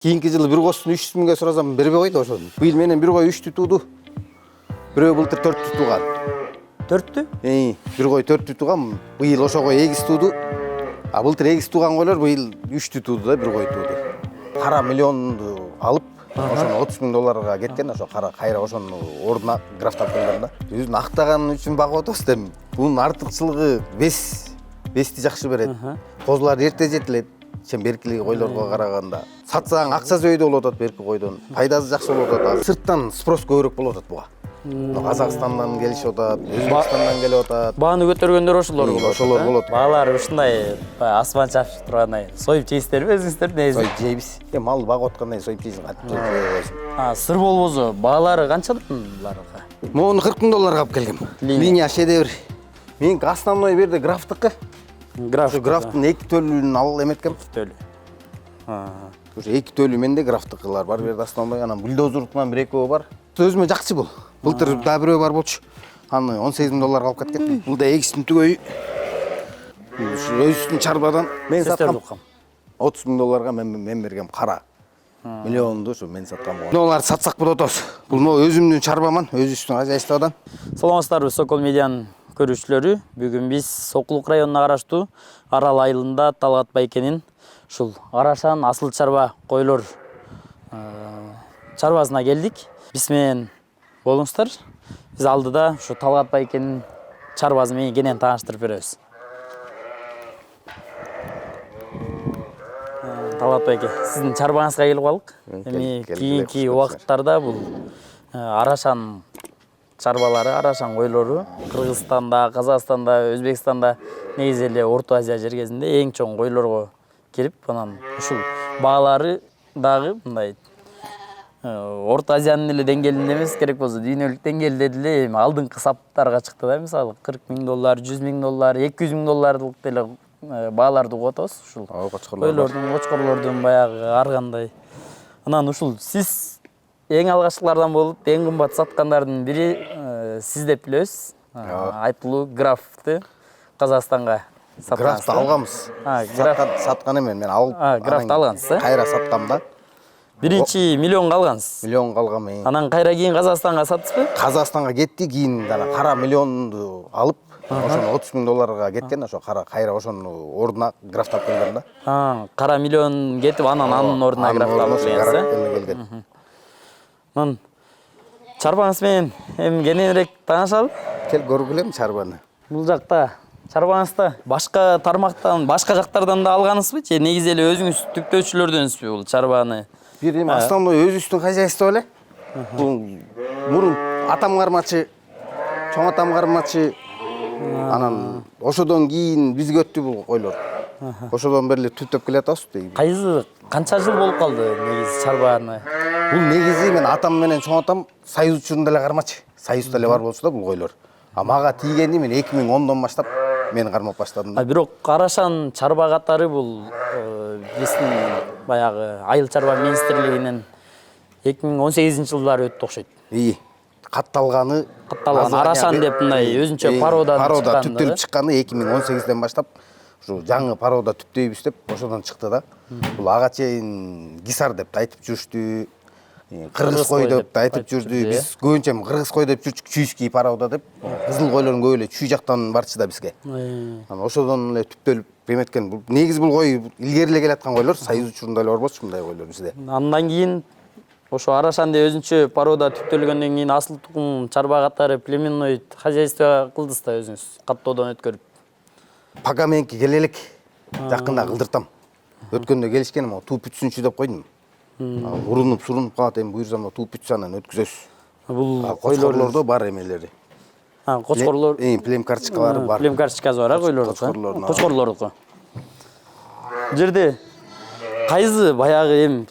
Кийинки жылы бир костун 300 миңге сурасам бербей койду ошону. Быйыл менен бир кой 3 тутууду. Бирөө былтыр 4 тутууган. 4-тү? Бир кой 4 тутууган. Быйыл ошо кой эгиз тууду. А былтыр эгиз тууган койлор быйыл 3 тутууду да, бир кой тууду. Кара миллионду алып, ошону 30 миң долларга кеткен, ошо кайра ошонун ордуна графтап койгон да. Өзүн актаган үчүн багып атабыз да. Бунун артыкчылыгы бести жакшы берет. Козулар эрте жетилет. Чем беркилиги койлорго караганда. Сатсаң акчасы өйдө болуп атат берки койдон. Пайдасы жакшы болуп атат. Сырттан спрос көбүрөөк болуп атат буга. Казакстандан келишип атат, Өзбекстандан келип атат. Бааны көтөргөндөр ошолор болот. Ошолор болот. Баалар ушундай асман чапчып тургандай союп жейсиздерби өзүңүздөр негизи? Союп жейбиз. Мал багып аткандай союп жейсиң, кантип жейсиң. Сыр болбосо баалары канчадан буларга? Моуну 40 миң долларга алып келгем. Линия шедевр. Менин основной берде графтыкы. Графтын 2 төлүн алып эметкем. 2 төлү. Ошо 2 төлү менде графтыкылар бар, берде основной, анан бульдозердукан 1-экөө бар. Өзүмө жакчы бул. Былтыр да бирөө бар болчу. Аны 18 миң долларга алып кеткен. Бул да эгистин түгөйү. Өзүнүн чарбадан мен саткам. 30 миң долларга мен бергем кара. Миллионду ушу мен саткам. Мунуларды сатсак болот атабыз. Бул өзүмдүн чарбаман, өзүбүздүн хозяйстводан. Саламатсыздарбы, Сокол медианын көрүүчүлөрү. Бүгүн биз Сокулук районуна караштуу Арал айылында Талгат байкенин ушул Арашан асыл чарба койлор чарбасына келдик. Биз менен болуңуздар. Биз алдыда ушу Талгат байкенин чарбасы менен кенен тааныштырып беребиз. Талгат байке, сиздин чарбаңызга келип калдык. Эми кийинки убакыттарда бул Арашан чарбалары, Арашан койлору Кыргызстанда, Казакстанда, Өзбекстанда, негизи эле Орто Азия жергесинде эң чоң койлорго кирип, анан ушул баалары дагы мындай Орто Азиянын эле деңгээлинде эмес, керек болсо дүйнөлүк деңгээлде деле эми алдыңкы саптарга чыкты да, мисалы 40 миң доллар, 100 миң доллар, 200 миң долларлык деле бааларды угуп атабыз ушул. Кочкорлордун баягы ар кандай. Анан ушул сиз эң алгачкылардан болуп, эң кымбат саткандардын бири сиз деп билебиз. Айтылуу графты Казакстанга саткансыз. Графты алганбыз. Саткан эмен, мен алып. Графты алгансыз, кайра саткам да. 1 миллионго алгансыз. Миллионго алгам. Анан кайра кийин Казакстанга саттыңызбы? Казакстанга кетти, кийин кара миллионду алып, ошону 30 миң долларга кеткен, ошо кайра ошону ордуна графтап келдим да. Кара миллион кетип, анын ордуна графтап келгенсиз. Анан чарбаңыз менен эми кененирээк таанышалы. Кел көргүлөм чарбаны. Бул жакта чарбаңызда башка тармактан, башка жактардан да алганыңызбы же негизи эле өзүңүз түптөөчүлөрдөнсүзбү бул чарбаны? Бир эми основной өзүбүздүн хозяйство эле. Бул мурун атам кармачы, чоң атам кармачы. Анан ошодон кийин бизге өттү бул койлор. Ошодон бери эле түптөп келатабыз. Кайсы канча жыл болуп калды негизи чарбаны? Бул негизи мен атам менен чоң атам союз учурунда эле кармачы. Союзда эле бар болчу да бул койлор. А мага тийгени мен 2010дон баштап мен кармап баштадым да. Бирок Арашан чарба катары бул биздин баягы айыл чарба министрлигинен 2018-жылдары өттү окшойт. Катталганы Арашан деп мындай өзүнчө парода түптөлүп чыкканы 2018ден баштап ушу жаңы парода түптөйбүз деп ошодон чыкты да. Бул ага чейин гисар деп айтып жүрүштү. Кыргыз кой деп айтып жүрдү. Биз көбүнчө кыргыз кой деп жүрчүк, чүйский парода деп. Кызыл койлордун көп эле чүй жактан барчы да бизге. Анан ошодон эле түптөлүп эметкен. Негизи бул кой илгери эле келаткан койлор, союз учурунда эле бар болчу мындай койлор бизде. Андан кийин ошо Арашан деп өзүнчө парода түптөлгөндөн кийин асыл тукум чарба катары племенной хозяйство кылдыңыз да өзүңүз каттоодон өткөрүп. Пока меники келелик. Жакында кылдыртам. Өткөндө келишкен, туп бүтсүнчү деп койдум. Урунуп калат, эми буйрсам туп бүтсө анан өткүзөбүз. Бул койлорлордо бар эмелери. Кочкорлор, плем карточкалары бар. Плем карточкасы бар койлордун. Кочкорлордуку. Бул жерде кайсы баягы эми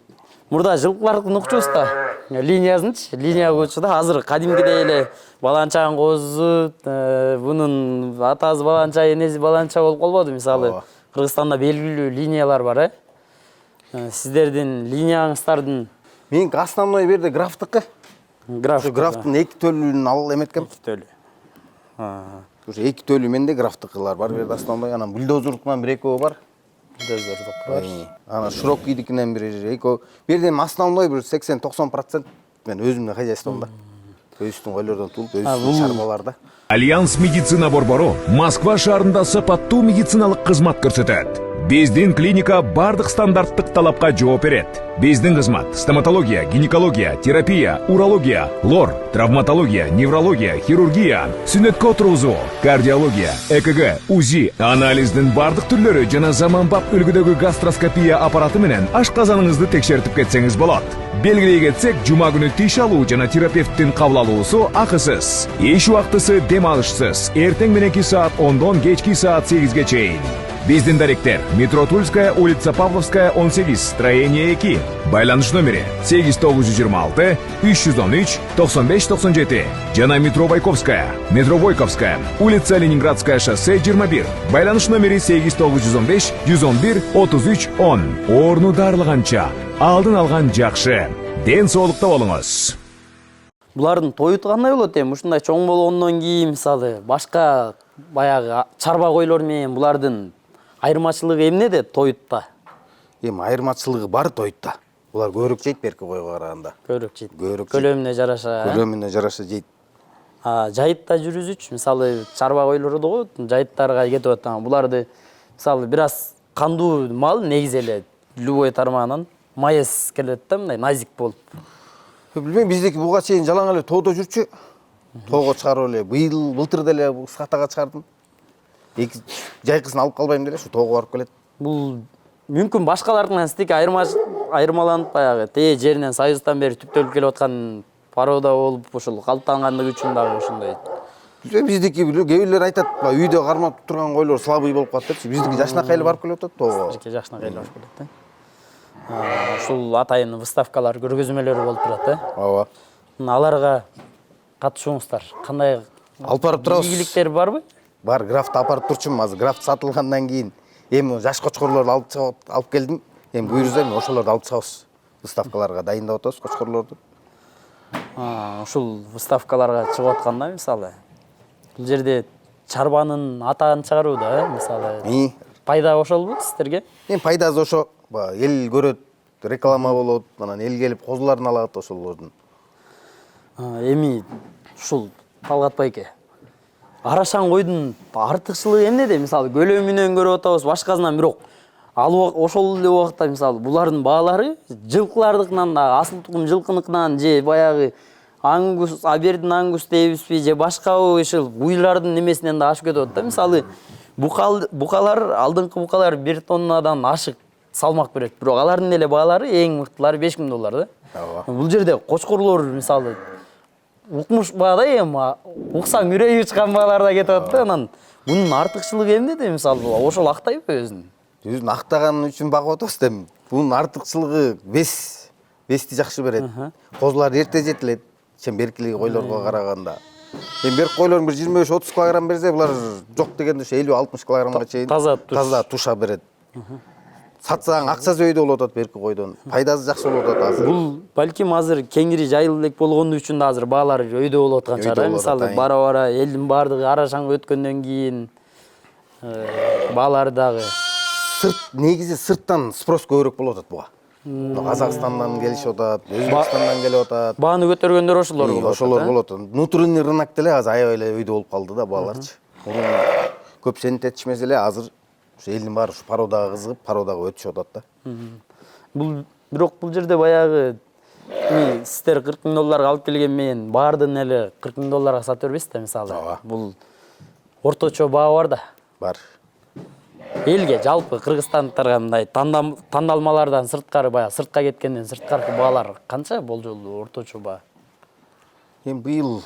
мурда жылкылардын укчубуз да. Линиясынчы, линия болчу да. Азыр кадимкидей эле баланчагын козу, бунун атасы баланча, энеси баланча болуп калбоду. Мисалы, Кыргызстанда белгилүү линиялар бар, Сиздердин линияңыздардын менин основной берде графтыкы. Графтын 2 төлүн алып эметкем. 2 төлү. Ушу 2 төлү менде графтыкылар бар, берде основной, анан бульдозердукан 1-экөө бар. Дозордук. Ана широкийдикинен бир экөө. Бирден основной бир 80-90% мен өзүмдүн хозяйствомда. Өстүн койлордон тулуп, өстүн чарбаларда. Альянс медицина борбору Москва шаарында сапаттуу медициналык кызмат көрсөтөт. Биздин клиника бардык стандарттык талапка жооп берет. Биздин кызмат стоматология, гинекология, терапия, урология, лор, травматология, неврология, хирургия, сүнөткө отургузуу, кардиология, ЭКГ, УЗИ, анализдин бардык түрлөрү жана заманбап үлгүдөгү гастроскопия аппараты менен ашказаныңызды текшертип кетсеңиз болот. Белгилей кетсек, жума күнү тиш алуу жана терапевттин кабыл алуусу акысыз. Эч убактысы дем алышсыз. Эртең мененки саат 10дон кечки саат 8ге чейин. Биздин даректер: метро Тульская, улица Павловская, 18, строение 2. Байланыш номери 8926 313 9597. Жана метро Байковская, метро Войковская, улица Ленинградская, шоссе 21. Байланыш номери 8915 111 33 10. Орну дарылганча алдын алган жакшы. Ден соолукта болуңуз. Булардын тою кандай болот эми? Ушундай чоң болгондон кийин мисалы башка баягы чарба койлор менен булардын айырмачылыгы эмнеде тоютта? Эми айырмачылыгы бар тоютта. Булар көбүрөөк жейт берки койго караганда. Көбүрөөк жейт. Көбүрөөк. Көлөмүнө жараша. Көлөмүнө жараша жейт. Жайытта жүрүзүч, мисалы чарба койлорду го жайыттарга кетип атат. Буларды мисалы бир аз кандуу мал негизи эле любой тармагынан маес келет да, мындай назик болуп. Билбейм, биздики буга чейин жалаң эле тоодо жүрчү. Тоого чыгарып эле былтыр деле сахтага чыгардым. Жайкысын алып калбайм деле ушу тоого барып келет. Бул мүмкүн башкалардын стики айырмаланып баягы тээ жеринен Союздан бери түптөлүп келип аткан порода болуп ушул калыптангандыгы үчүн дагы ошондой. Биздики кээ бирлер айтат, үйдө кармап турган койлор слабый болуп калат депчи. Биздики жашнакай эле барып келип атат тоого. Биздики жашнакай эле барып келет да. Ушул атайын выставкалар, көргөзмөлөр болуп турат, Ооба. Аларга катышуңуздар кандай Алып барып турабыз. ийгиликтер барбы? Бар, графт апарып турчумун азыр. Графт сатылгандан кийин эми жаш кочкорлорду алып келдим. Эми буйруза эми ошолорду алып чыгабыз. Выставкаларга дайындап атабыз кочкорлорду. Ушул выставкаларга чыгып атканда мисалы бул жерде чарбанын атаын чыгарууда, мисалы пайда ошолбу сиздерге? Эми пайдасы ошо. Эл көрөт, реклама болот, анан эл келип козуларын алат ошолордун. Эми ушул Талгат байке, арашаң койдун артыкчылыгы эмнеде? Мисалы көлөмүнөн көрүп атабыз, башкасынан, бирок ал ошол эле убакта мисалы булардын баалары жылкылардыкынан да, асыл тукум жылкыныкынан же баягы ангус, абердин ангус дейбизби же башкабы ушул буйлардын немесинен да ашып кетип атат да. Мисалы букалар, алдыңкы букалар 1 тоннадан ашык салмак берет. Бирок алардын эле баалары эң мыктылары $5000 да. Бул жерде кочкорлор мисалы укмуш баада эми уксаң үрөйү чыккан баалар да кетип атат да. Анан бунун артыкчылыгы эмнеде? Мисалы ошол актайбы өзүн? Өзүн актаганы үчүн багып атабыз да. Бунун артыкчылыгы бести жакшы берет. Козулар эрте жетилет, беркилиги койлорго караганда. Эми берки койлор бир 25-30 килограмм берсе, булар жок дегенде ошо 50-60 килограммга чейин таза туша берет. Сатсаң акчасы өйдө болуп атат берки койдон. Пайдасы жакшы болуп атат азыр. Бул балким азыр кеңири жайылып элек болгону үчүн да азыр баалар өйдө болуп аткан чыгар. Мисалы бара-бара элдин бардыгы арашаң өткөндөн кийин баалар дагы негизи сырттан спрос көбүрөөк болуп атат буга. Казакстандан келишип атат, Өзбекстандан келип атат. Бааны көтөргөндөр ошолор болуп атат. Ошолор болуп атат. Внутренний рынок деле азыр аябай эле өйдө болуп калды да бааларчы. Көп сенит этишмесе эле азыр ушу элдин баары ушу породага кызыгып, породага өтүшүп атат да. Бирок бул жерде баягы сиздер $40,000 алып келген менен баардын эле $40,000 сатып бербейсиз да мисалы. Бул орточо баа бар да. Бар. Элге жалпы кыргызстандыктарга мындай тандалмалардан сырткары баягы сыртка кеткенден сырткаркы баалар канча болжолдуу орточо баа? Эми быйыл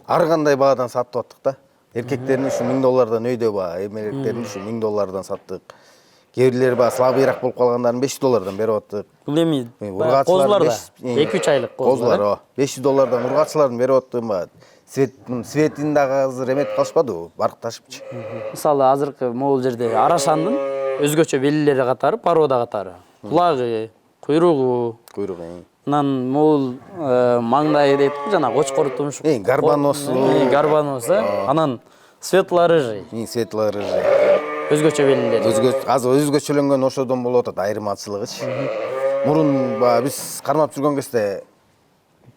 ар кандай баадан сатып аттык да. Эркектердин ушу $1000 өйдө баа, эмелердин ушу $1000 саттык. Кээ бирлери баа слабыйраак болуп калгандарын $500 берип аттык. Бул эми козулар да 2-3 айлык козулар. $500 ургачыларын берип аттым баа. Светин дагы азыр эметип калышпадыбы, баркташыпчы. Мисалы азыркы могул жерде арашандын өзгөчө белгилери катары, порода катары. Кулагы, куйругу. Анан могул маңдайы дейт жана кочкор тумуш. Гарбаносу. Гарбанос, анан светло-рыжий. Светло-рыжий. өзгөчө белгилери. Азыр өзгөчөлөнгөн ошодон болуп атат айырмачылыгычы. Мурун биз кармап жүргөн кезде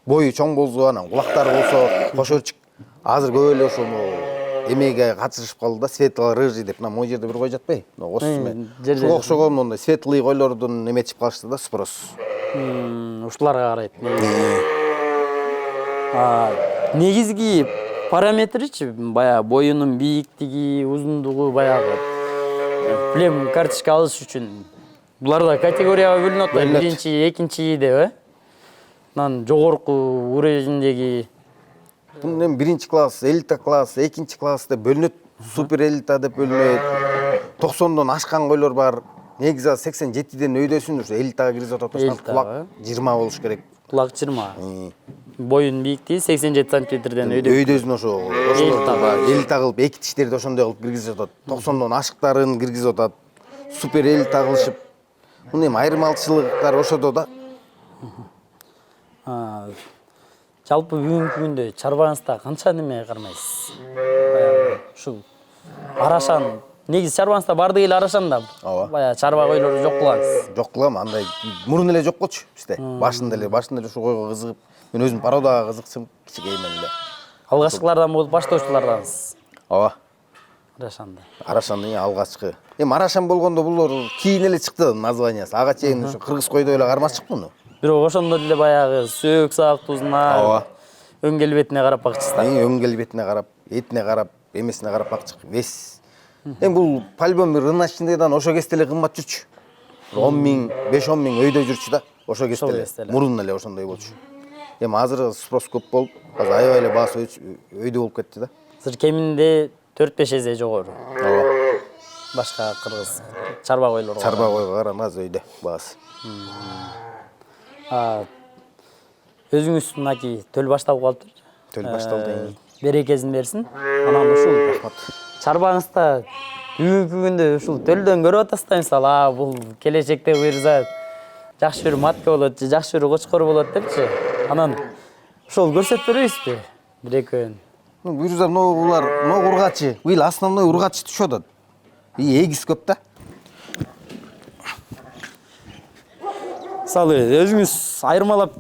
бою чоң болсо, анан кулактары болсо кошорчук. Азыр көп эле ошо эмеге катышып калды да, светлый рыжий деп. Мына могу жерде бир кой жатпайбы? Ошо ушуга окшогон мондай светлый койлордун эметип калышты да, спрос. Ушуларга карайт. Негизги параметричи, баягы боюнун бийиктиги, узундугу, баягы плем карточка алыш үчүн буларда категорияга бөлүнөт, биринчи, экинчи деп, Анан жогорку уровеньдеги Бунун эми биринчи класс, элита класс, экинчи класс деп бөлүнөт, супер элита деп бөлүнөт. 90дон ашкан койлор бар. Негизи 87ден өйдөсүн ушу элитага киргизип атат. Кулак 20 болуш керек. Кулак 20. Боюн бийиктиги 87 сантиметрден өйдөсүн ошо элита кылып, эки тиштерди ошондой кылып киргизип атат. 90дон ашыктарын киргизип атат. Супер элита кылышып. Мунун эми айырмачылыктары ошодо да. Жалпы бүгүнкү күндө чарбаңызда канча неме кармайсыз? Ушул арашан, негизи чарбаңызда бардыгы эле арашан да. Баягы чарба койлорду жок кыласыз. Жок кылам, андай мурун эле жок болчу бизде. Башында эле ушу койго кызыгып, мен өзүм породага кызыксым кичинекеймен эле. Алгачкылардан болуп баштоочулардансыз. Ооба. Арашанда. Арашандын алгачкы. Эми арашан болгондо булар кийин эле чыкты названиясы. Ага чейин ушу кыргыз койдой эле кармашчык муну. Бирок ошондо деле баягы сөөк саактуусуна, өң келбетине карап бакчысыздар. Өң келбетине карап, этине карап, эмесине карап бакчык. Вес. Эми бул по-любому бир рыночныйдан ошо кезде эле кымбат жүрчү. 10 миң, 5-10 миң өйдө жүрчү да. Ошо кезде эле. Мурун эле ошондой болчу. Эми азыр спрос көп болуп, азыр аябай эле баасы өйдө болуп кетти да. Азыр кеминде 4-5 эсе жогору. Ооба. Башка кыргыз чарба койлорго. Чарба койго караганда аз өйдө баасы. Өзүңүз мынакей төл башталып калыптыр. Төл башталды. Берекесин берсин. Анан ушул рахмат. Чарбаңызда бүгүнкү күндө ушул төлдөн көрүп атасыз да, мисалы, бул келечекте буйрса жакшы бир матка болот, же жакшы бир кочкор болот депчи. Анан ошол көрсөтүп беребизби? Бир экөөнү. Буйрса булар ургачы. Быйыл основной ургач түшүп атат. Эгиз көп да. Мисалы, өзүңүз айырмалап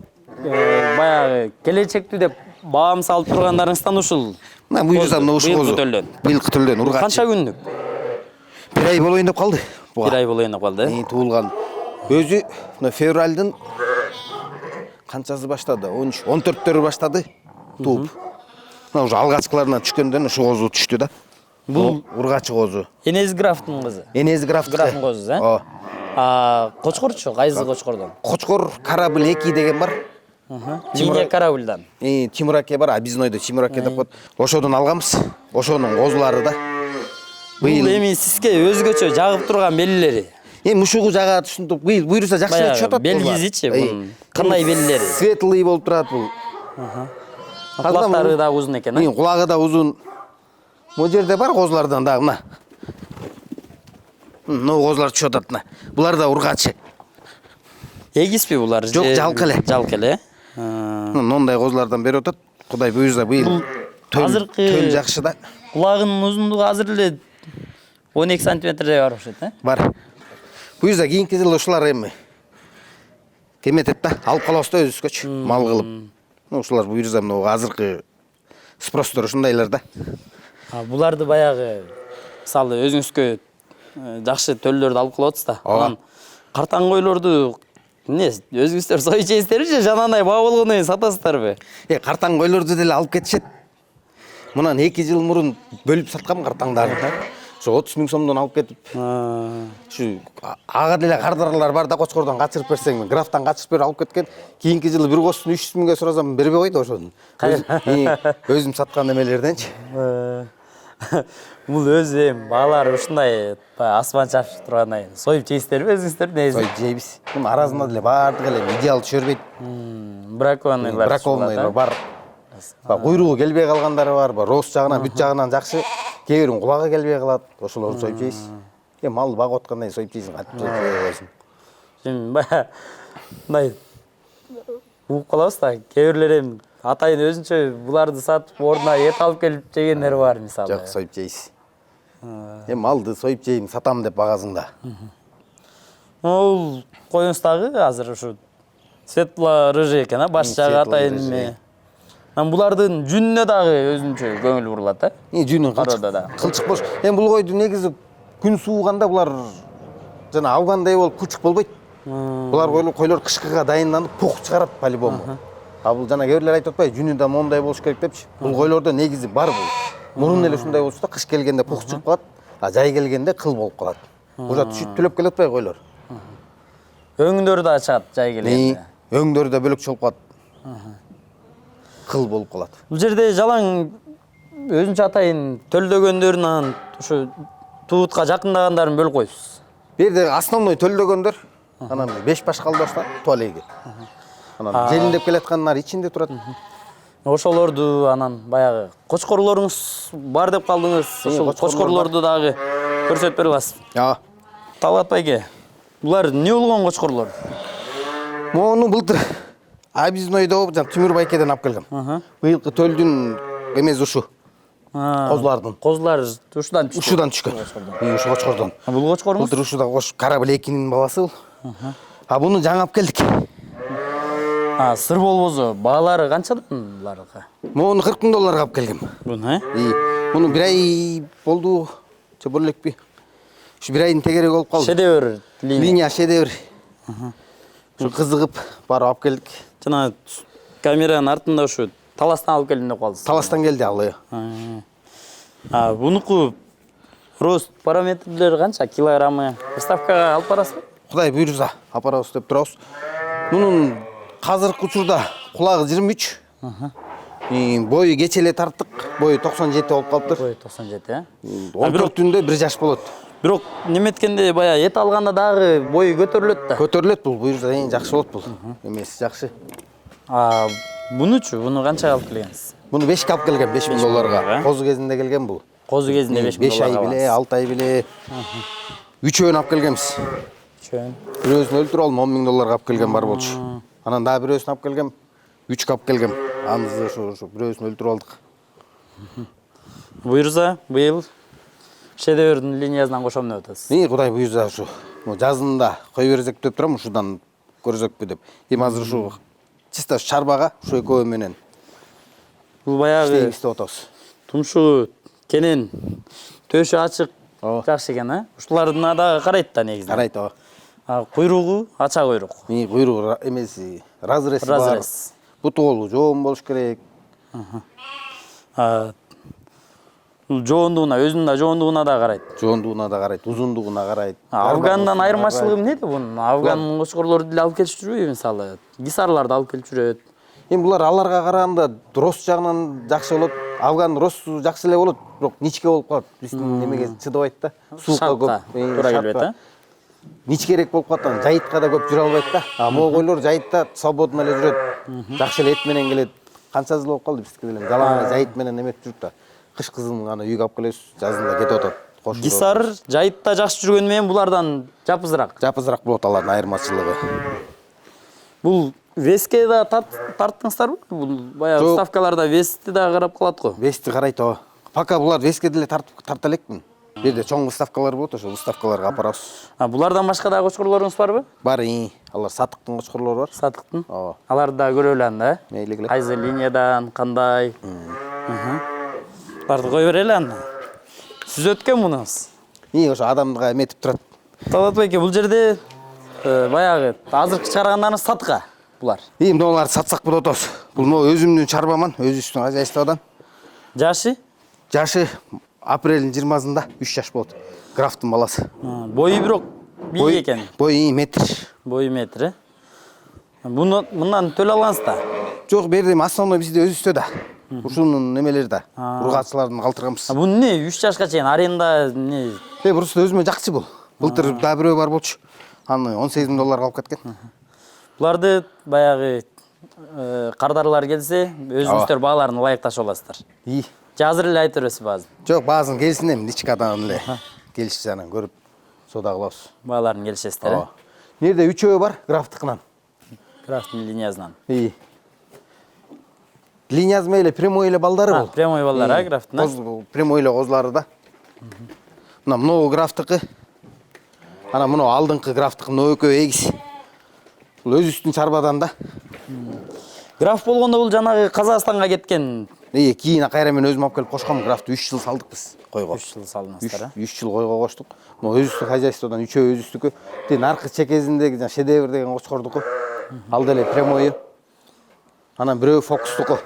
баягы келечектүү деп баам салып тургандарыңыздан ушул. Мына буйрса ушул быйылкы төлдөн ургач. Канча күндүк? 1 ай болоюн деп калды. 1 ай болоюн деп калды. Туулган. Өзү февралдын канчасы баштады? 13, 14-төр баштады тууп. Мына уже алгачкыларынан түшкөндөн ушу козу түштү да. Бул ургачы козу. Энези графтын кызы. Энези графтын козу, Ооба. Кочкорчу, кайсы кочкордон? Кочкор Карабыл 2 деген бар. Тимур Карабылдан. Тимур аке бар, Абизойдо Тимур аке деп коет. Ошодон алганбыз. Ошонун козулары да. Быйыл эми сизге өзгөчө жагып турган белгилери. Эми ушугу жагат ушинтип буйрса жакшы эле түшүп атат. Белгизичи бунун кандай белгилери? Светлый болуп турат бул. Кулактары да узун экен, Кулагы да узун. Бул жерде бар козулардан дагы мына. Мына козулар түшүп атат мына. Булар да ургачы. Эгизби булар? Жок, жалкы эле. Жалкы эле. Мындай козулардан берип атат. Кудай буйрса быйыл төл жакшы да. Кулагынын узундугу азыр эле 12 сантиметрдей бар окшойт, Бар. Буйрса кийинки жылы ушулар эми кеметет да, алып калабыз да өзүбүзгөчү мал кылып. Ушулар буйрса мына азыркы спростор ушундайлар да. Буларды баягы мисалы өзүңүзгө жакшы төлдөрдү алып калып атасыз да. Анан картаң койлорду өзүңүздөр союп жейсиздерби же жанагындай баа болгондон кийин сатасыздарбы? Картаң койлорду деле алып кетишет. Мунан 2 жыл мурун бөлүп саткам картаңдарды. Ошо 30 миң сомдон алып кетип. Ушу ага деле кардарлар бар да, кочкордон качырып берсең, графтан качырып берип алып кеткен. Кийинки жылы бир козун 300 миңге сурасам бербей койду ошону. Өзүм саткан эмелерденчи. Бул өзү эми баалар ушундай асман чапшып тургандай союп жейсиздерби өзүңүздөр негизи? Союп жейбиз. Эми аразында деле баардыгы эле идеал түшөрбөйт. Бракованныйлар бар. Куйругу келбей калгандары бар, рост жагынан, бүт жагынан жакшы. Кээ бирин кулагы келбей калат. Ошолорду союп жейсиз. Малды багып аткандай союп жейсиң, кантип жейсиң. Эми мындай угуп калабыз да, кээ бирлер эми атайын өзүнчө буларды сатып ордуна эт алып келип жегендер бар мисалы. Жок, союп жейсиз. Эми малды союп жейм, сатам деп багасыңда. Ол коюңуздагы азыр ушу светло рыжий экен, баш жагы атайын эме. Булардын жүнүнө дагы өзүнчө көңүл бурулат, да? Жүнү кылчык болуш. Эми бул койду негизи күн сууганда булар жана авгандай болуп кучук болбойт. Булар койлор кышкыга дайынданып пух чыгарат по-любому. А бул жана кээ бирлер айтып атпайбы, жүнү да мондай болуш керек депчи. Бул койлордо негизи бар бул. Мурун эле ушундай болчу да, кыш келгенде пух чыгып калат, а жай келгенде кыл болуп калат. Уже түшүп төлөп келет атпайбы койлор. Өңдөрү да чыгат жай келгенде. Өңдөрү да бөлөкчө болуп калат. Кыл болуп калат. Бул жерде жалаң өзүнчө атайын төлдөгөндөрүн анан ушу туутка жакындагандарын бөлүп коюпсуз. Бу жерде основной төлдөгөндөр, анан 5 баш калбаштан туалеги. Анан желиндеп келаткандар ичинде турат. Ошолорду анан баягы кочкорлоруңуз бар деп калдыңыз. Ошол кочкорлорду дагы көрсөтүп бере аласыз. Талгат байке, булар эмне болгон кочкорлор? Мону былтыр Абизнойдо Тимур байкеден алып келгем. Быйылкы төлдүн эмеси ушу. Козулардын. Козулар ушудан түшкөн. Ушудан түшкөн. Ушу кочкордон. Бул кочкоруңуз? Былтыр ушуда кара билекинин баласы бул. А буну жаңы алып келдик. Сыр болбосо баалары канчадан буларга? Мону $40,000 алып келгем. Буну, Муну бир ай болду, же боло элекпи? Ушу бир айдын тегереги болуп калды. Шедевр Линия шедевр. Ушу кызыгып барып алып келдик. Жана камеранын артында ушу таластан алып келдим деп калдыңыз. Таластан келди ал. Бунуку рост параметрлери канча? Килограммы выставкага алып барасызбы? Кудай буйрса, алып барабыз деп турабыз. Мунун азыркы учурда кулагы 23. Бою кече эле тарттык. Бою 97 болуп калыптыр. Бою 97, 14-түндө 1 жаш болот. Бирок неметкенде баягы эт алганда дагы бою көтөрүлөт да. Көтөрүлөт бул, буйрса эң жакшы болот бул. Эмеси жакшы. Бунучу, буну канчага алып келгенсиз? Буну 5 алып келгем, $5,000. Козу кезинде келген бул. Козу кезинде $5,000. 5 ай биле, 6 ай биле. Үчөөнү алып келгемиз. Үчөөн. Бирөөсүн өлтүрүп алып $10,000 алып келген бар болчу. Анан дагы бирөөсүн алып келгем. 3 алып келгем. Анысы ушу бирөөсүн өлтүрүп алдык. Буйрса, быйыл шедеврдин линиясынан кошом деп атасыз. Кудай буйрса ушу жазында кой берсек деп турам, ушудан көрсөкпү деп. Эми азыр ушу чисто чарбага ушу экөө менен. Бул баягы иштеп атабыз. тумшугу кенен, төшү ачык, жакшы экен, Ушуларына дагы карайт да негизи. Карайт, Куйругу ача куйрук. Куйругу эмеси разреси бар. Бутуолу жоон болуш керек. Жоондугуна, өзүнүн да жоондугуна да карайт. Жоондугуна да карайт, узундугуна карайт. Афгандан айырмачылыгы эмнеде бунун? Афган кочкорлорду деле алып келип жүрбөйбү мисалы? Гисарларды алып келип жүрөт. Эми булар аларга караганда рост жагынан жакшы болот. Афган росту жакшы эле болот, бирок ничке болуп калат. Биздин немеге чыдабайт да. Суукка көп туура келбейт, Ничкерээк болуп калат, жайытка да көп жүрө албайт да. Могу койлор жайытта свободно эле жүрөт. Жакшы эле эт менен келет. Канча жыл болуп калды биздики деле. Жалаң жайыт менен эметип жүрүп да. Кыш кызын аны үйгө алып келебиз, жазында кетип атат. Гисар жайытта жакшы жүргөнү менен булардан жапызыраак. Жапызыраак болот алардын айырмачылыгы. Бул веске да тарттыңыздарбы? Бул баягы ставкаларда вести да карап калат го. Вести карайт, Пока булар веске деле тарта элекмин. Бу жерде чоң выставкалар болот, ошол выставкаларга алып барабыз. Булардан башка дагы кочкорлоруңуз барбы? Бар, алар сатыктын кочкорлору бар. Сатыктын? Аларды да көрө элем да. Мейли келет. Кайсы линиядан, кандай? Барды кой берели аны. Сүзөткөн мунуңуз. Ошо адамга эметип турат. Талгат байке, бул жерде баягы азыркы чыгаргандарыңыз сатка булар. Мыналарды сатсак болот атабыз. Бул өзүмдүн чарбаман, өзүбүздүн хозяйстводан. Жашы? Жашы апрелдин 20-сында 3 жаш болот. Графтын баласы. Бою бирок бий экен. Бою метр. Бою метр. Мындан төл алгансыз да? Жок, бердим, основной бизде өзүбүздө да. Ушунун немелери да. Ургаачылардын калтырганбыз. Бул эмне 3 жашка чейин аренда эмне? Бурусу өзүмө жакчы бул. Былтыр да бирөө бар болчу. Аны $18,000 алып кеткен. Буларды баягы кардарлар келсе, өзүңүздөр бааларын ылайыкташып аласыздар. Же азыр эле айтып бересиз баазын? Жок, баазын келсин эми, ичкадан эле. Келишсе анан көрүп сода кылабыз. Бааларын келишесиздер. Нерде үчөө бар, графтыкынан. Графтын линиясынан. Линиясы эле прямой эле балдары бул. Прямой балдар, графтын. Прямой эле козулары да. мынау графтыкы. Ана мынау алдыңкы графтыкы, мынау экөө эгиз. Бул өзүбүздүн чарбадан да. Граф болгондо бул жанагы Казакстанга кеткен. Кийин кайра мен өзүм алып келип кошком. Графты 3 жыл салдык биз койго. 3 жыл салдыңыздар, 3 жыл койго коштук. Могу өзүбүздүн хозяйстводан 3 өзүбүздүкү. Тен аркы чекесиндеги жана шедевр деген кочкордуку. Ал деле прямой. Анан бирөө фокустуку.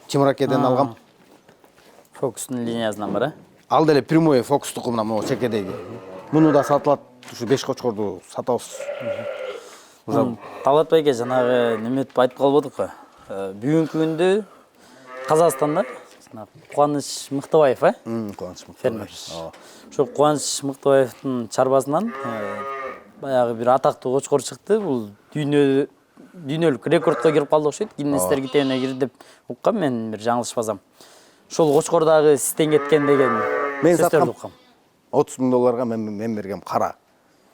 Чимракеден алгам. Фокустун линиясынан бар, Ал деле прямой фокустуку мына могу чекедеги. Муну да сатылат. Ушу 5 кочкорду сатабыз. Талат байке жанагы неметип айтып калбадык го. Бүгүнкү күндө Казакстанда Кубаныч Мыктыбаев, Кубаныч Мыктыбаев. Фермер. Ошо Кубаныч Мыктыбаевдин чарбасынан баягы бир атактуу кочкор чыкты. Бул дүйнөлүк рекордко кирип калды окшойт. Гиннестер китебине кирди деп уккам мен, бир жаңылышпасам. Ошол кочкор дагы сизден кеткен деген Мен сөздөрдү саткам. уккам. 30 000 долларга мен бергем кара.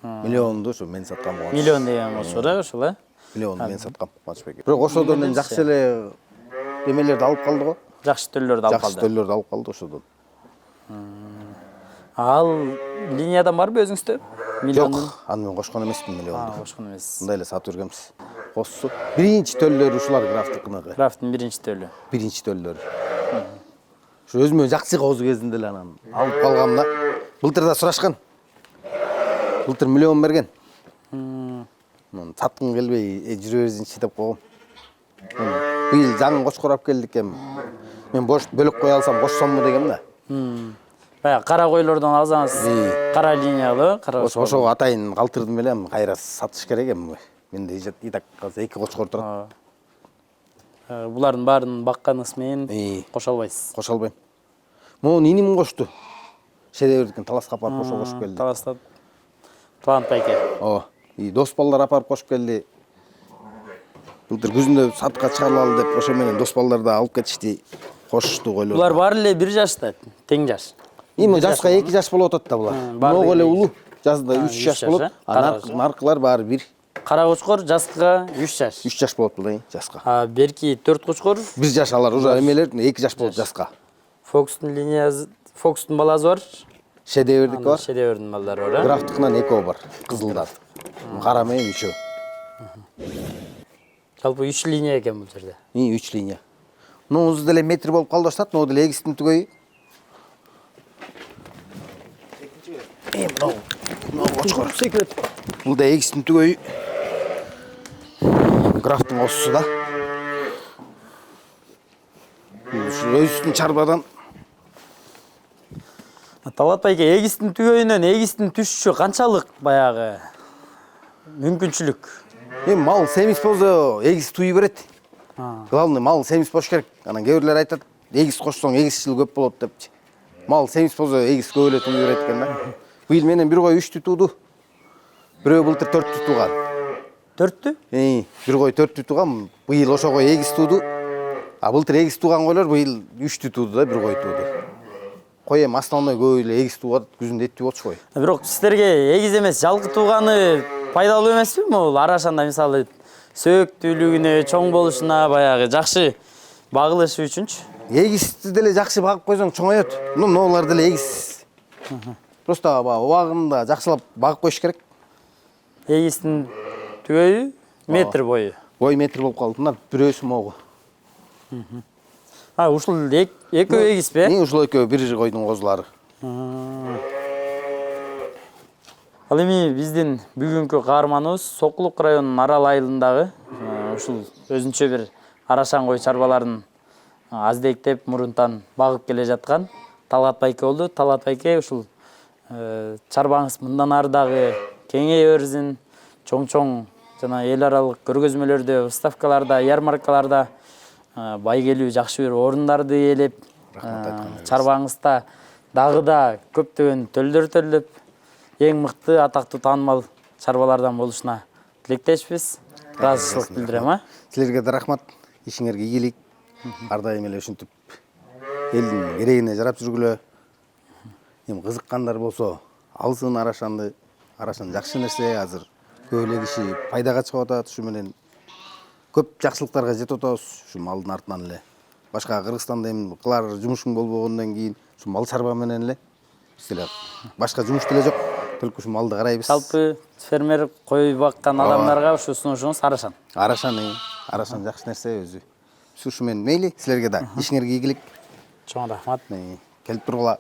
Миллионду ушу мен саткам. Миллион деген болчу, ошол, Миллион мен саткам Кубанычбек. Бирок ошодон мен жакшы эле эмелерди алып калды го. Жакшы төллөрдү алып Жакшы калды. төллөрдү алып калды ошодон. Ал линиядан барбы өзүңүздө? Жок, аны мен кошкон эмесмин миллионду. Кошкон эмес. Мындай эле сатып жүргөнбүз. Коссу. Биринчи төллөрү ушулар графтыкыныкы. Крафттын биринчи төлү. Биринчи төллөрү. Ушу өзүмө жакшы козу кезинде эле анан алып калгам да. Былтыр да сурашкан. Былтыр миллион берген. Саткым келбей, жүрө берсинчи деп койгом. Быйыл жаңы кочкор алып келдик эми. Мен бош бөлөк кое алсам кошсомму дегем да. Баягы кара койлордон алсаңыз, кара линиялуу, кара кочкор. Ошого атайын калтырдым эле, кайра сатыш керек эми. Менде и так казыр 2 кочкор турат. Булардын баарын бакканыңыз менен кошо албайсыз. Кошо албайм. Могу иним кошту. Шедеврдикин таласка апарып кошуп келди. Таласта Талант байке. И дос балдар апарып кошуп келди. Былтыр күзүндө сатка чыгаралы деп ошо менен дос балдар да алып кетишти. Кошушту койлор. Булар баары эле бир жашта, тең жаш. Эми жашка 2 жаш болуп атат да булар. Могу эле улуу. Жазда 3 жаш болот. Наркылар баары бир. Кара кочкор жаска 3 жаш. 3 жаш болот булай жаска. Берки 4 кочкор 1 жаш алар уже эмелер 2 жаш болот жаска. Фокустун линиясы, Фокустун баласы бар. Шедеврдик бар. Шедеврдин балдары бар. Графтыкынан экөө бар. Кызылдар. Кара менен 3. Жалпы 3 линия экен бул жерде. 3 линия. Мунуңуз деле метр болуп калды баштат, могу деле эгистин түгөйү. Мынау кочкор. Секрет. Бул да эгистин түгөйү. Графтын косусу да. Ушу өзүбүздүн чарбадан. Талат байке, эгистин түгөйүнөн эгистин түшүшү канчалык баягы мүмкүнчүлүк? Мал семиз болсо эгиз туй берет. Главный мал семиз болуш керек. Анан кээ бирлер айтат, эгиз кошсоң эгизчил көп болот депчи. Мал семиз болсо эгиз көп эле туй берет экен да. Быйыл менен бир кой 3 тууду. Бирөө былтыр 4 тууган. 4тү? Бир кой 4 тууган. Быйыл ошо кой эгиз тууду. Былтыр эгиз тууган койлор быйыл 3 тууду да, бир кой тууду. Кой эми основной көп эле эгиз туугат, күзүндө эт болчубой. Бирок сиздерге эгиз эмес, жалгы тууганы пайдалуу эмеспи? Могул арашанда мисалы сөөктүүлүгүнө, чоң болушуна баягы жакшы багылышы үчүнчү. Эгизди деле жакшы багып койсоң чоңоет. Ноолар деле эгиз. Просто убагында жакшылап багып коюш керек. Эгистин түгөйү метр бою. Бой метр болуп калды. Мына бирөөсү могу. Ушул экөө эгизби? Ушул экөө бир койдун козулары. Ал эми биздин бүгүнкү каарманыбыз Сокулук районунун Арал айылындагы ушул өзүнчө бир арашан кой чарбаларын аздектеп мурунтан багып келе жаткан Талат байке болду. Талат байке ушул чарбаңыз мындан ары дагы кеңейе берсин, чоң жана эл аралык көргөзмөлөрдө, выставкаларда, ярмаркаларда байгелүү жакшы бир орундарды ээлеп, чарбаңызда дагы да көптөгөн төлдөр төлөп, эң мыкты атактуу таанымал чарбалардан болушуна тилектешпиз. Ыраазычылык билдирем. Силерге да рахмат. Ишиңерге ийгилик. Ар дайым эле ушинтип элдин керегине жарап жүргүлө. Эми кызыккандар болсо, алсын арашанды. Арашан жакшы нерсе, азыр көп эле киши пайдага чыгып атат, ушу менен көп жакшылыктарга жетип атабыз ушу малдын артынан эле. Башка Кыргызстанда эми кылар жумушуң болбогондон кийин ушу мал чарба менен эле Силе башка жумуш деле жок. Только ушу малды карайбыз. Жалпы фермер кой баккан адамдарга ушу сунушуңуз Арашан. Арашан жакшы нерсе өзү. Ушу менен мейли, силерге да ишиңерге ийгилик. Чоң рахмат. Келип тургула.